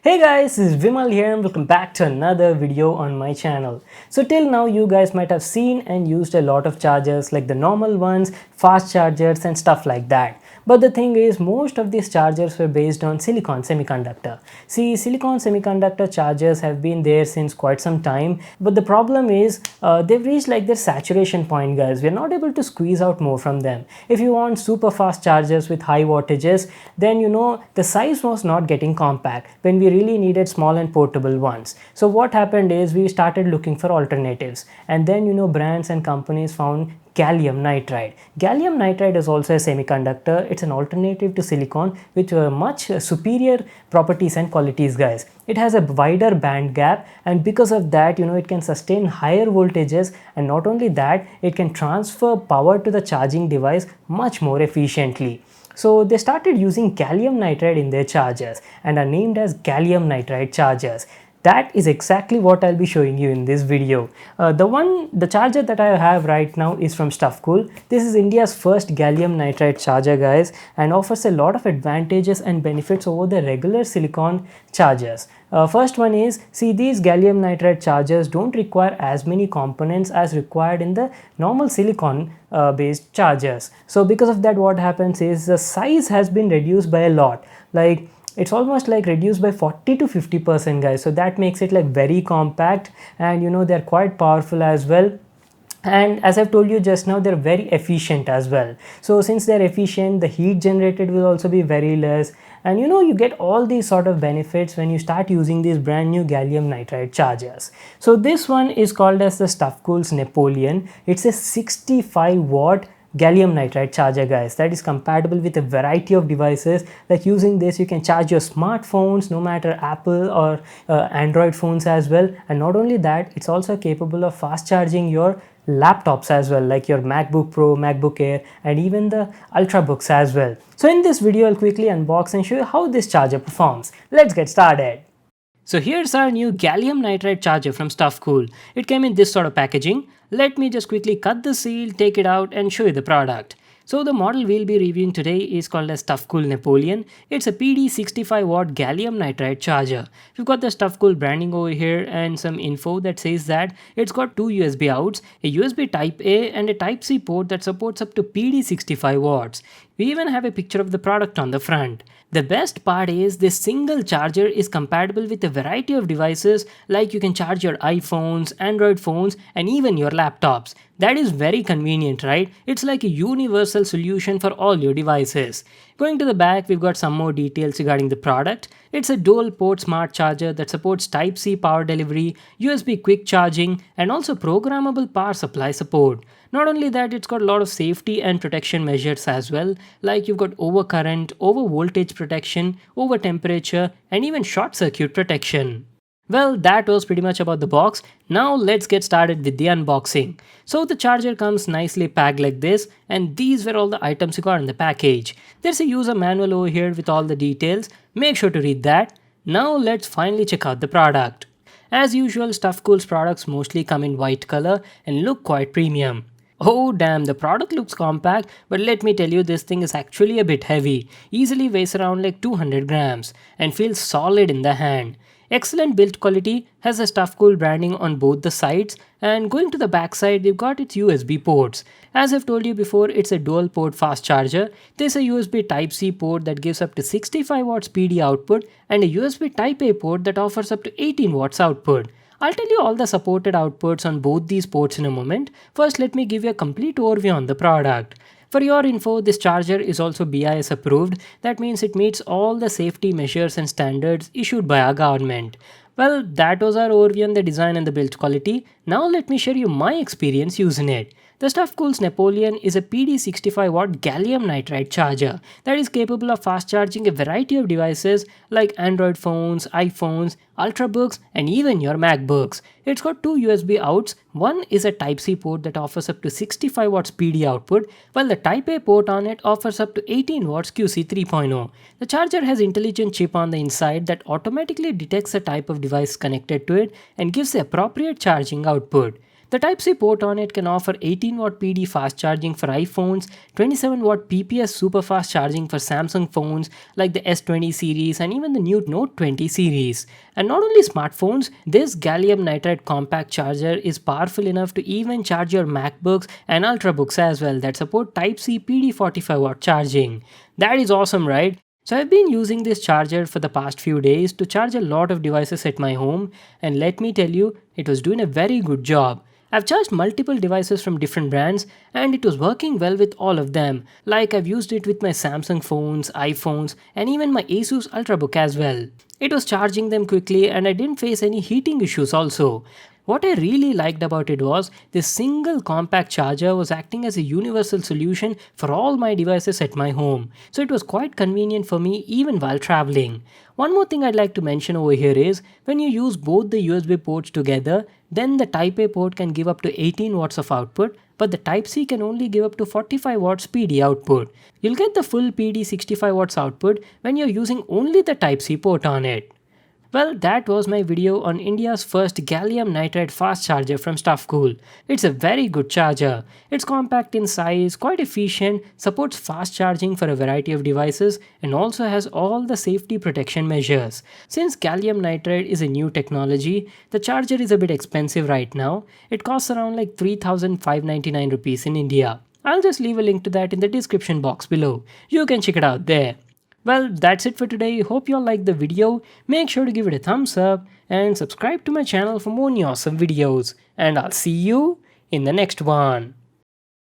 Hey guys, this is Vimal here and welcome back to another video on my channel. So till now you guys might have seen and used a lot of chargers like the normal ones, fast chargers and stuff like that. But the thing is, most of these chargers were based on silicon semiconductor. See, silicon semiconductor chargers have been there since quite some time, but the problem is they've reached like their saturation point, guys. We're not able to squeeze out more from them. If you want super fast chargers with high wattages, then the size was not getting compact when we really needed small and portable ones. So what happened is we started looking for alternatives, and then brands and companies found gallium nitride. Gallium nitride is also a semiconductor. It's an alternative to silicon with much superior properties and qualities, guys. It has a wider band gap, and because of that it can sustain higher voltages, and not only that, it can transfer power to the charging device much more efficiently. So they started using gallium nitride in their chargers and are named as gallium nitride chargers. That is exactly what I'll be showing you in this video. The charger that I have right now is from Stuffcool. This is India's first gallium nitride charger, guys, and offers a lot of advantages and benefits over the regular silicon chargers. First one is, see, these gallium nitride chargers don't require as many components as required in the normal silicon based chargers. So because of that, what happens is the size has been reduced by a lot. Like, it's almost like reduced by 40 to 50%, guys. So that makes it like very compact, and they're quite powerful as well. And as I've told you just now, they're very efficient as well. So since they're efficient, the heat generated will also be very less, and you get all these sort of benefits when you start using these brand new gallium nitride chargers. So this one is called as the Stuffcool's Napoleon. It's a 65-watt gallium nitride charger, guys, that is compatible with a variety of devices. Like, using this you can charge your smartphones, no matter Apple or Android phones as well. And not only that, it's also capable of fast charging your laptops as well, like your MacBook Pro, MacBook Air, and even the Ultrabooks as well. So in this video I'll quickly unbox and show you how this charger performs. Let's get started. So here's our new gallium nitride charger from Stuffcool. It came in this sort of packaging. Let me just quickly cut the seal, take it out and show you the product. So the model we'll be reviewing today is called as Stuffcool Napoleon. It's a PD 65-watt gallium nitride charger. We've got the Stuffcool branding over here and some info that says that it's got two USB outs, a USB Type A and a Type C port that supports up to PD 65 watts. We even have a picture of the product on the front. The best part is this single charger is compatible with a variety of devices, like you can charge your iPhones, Android phones and even your laptops. That is very convenient, right? It's like a universal solution for all your devices. Going to the back, we've got some more details regarding the product. It's a dual port smart charger that supports Type C power delivery, USB quick charging and also programmable power supply support. Not only that, it's got a lot of safety and protection measures as well, like you've got overcurrent, over voltage protection, over temperature and even short circuit protection. Well, that was pretty much about the box. Now let's get started with the unboxing. So the charger comes nicely packed like this, and these were all the items you got in the package. There's a user manual over here with all the details. Make sure to read that. Now let's finally check out the product. As usual, Stuffcool's products mostly come in white color and look quite premium. Oh damn, the product looks compact, but let me tell you, this thing is actually a bit heavy. Easily weighs around like 200 grams and feels solid in the hand. Excellent build quality, has a Stuffcool branding on both the sides, and going to the back side, we've got its USB ports. As I've told you before, it's a dual port fast charger. There's a USB Type C port that gives up to 65 watts PD output and a USB Type A port that offers up to 18 watts output. I'll tell you all the supported outputs on both these ports in a moment. First, let me give you a complete overview on the product. For your info, this charger is also BIS approved. That means it meets all the safety measures and standards issued by our government. Well, that was our overview on the design and the build quality. Now let me share you my experience using it. The Stuffcool's Napoleon is a PD 65-watt gallium nitride charger that is capable of fast charging a variety of devices like Android phones, iPhones, Ultrabooks and even your MacBooks. It's got two USB outs. One is a Type C port that offers up to 65 watts PD output, while the Type A port on it offers up to 18 watts QC 3.0. The charger has intelligent chip on the inside that automatically detects the type of device connected to it and gives the appropriate charging output. The Type-C port on it can offer 18-watt PD fast charging for iPhones, 27-watt PPS super fast charging for Samsung phones like the S20 series and even the new Note 20 series. And not only smartphones, this gallium nitride compact charger is powerful enough to even charge your MacBooks and Ultrabooks as well that support Type-C PD 45-watt charging. That is awesome, right? So I've been using this charger for the past few days to charge a lot of devices at my home, and let me tell you, it was doing a very good job. I've charged multiple devices from different brands and it was working well with all of them. Like I've used it with my Samsung phones, iPhones and even my Asus Ultrabook as well. It was charging them quickly and I didn't face any heating issues also. What I really liked about it was this single compact charger was acting as a universal solution for all my devices at my home. So it was quite convenient for me even while traveling. One more thing I'd like to mention over here is when you use both the USB ports together, then the Type A port can give up to 18 watts of output, but the Type C can only give up to 45 watts PD output. You'll get the full PD 65 watts output when you're using only the Type C port on it. Well, that was my video on India's first gallium nitride fast charger from Stuffcool. It's a very good charger. It's compact in size, quite efficient, supports fast charging for a variety of devices, and also has all the safety protection measures. Since gallium nitride is a new technology, the charger is a bit expensive right now. It costs around like 3,599 rupees in India. I'll just leave a link to that in the description box below. You can check it out there. Well, that's it for today. Hope you all liked the video. Make sure to give it a thumbs up and subscribe to my channel for more awesome videos. And I'll see you in the next one.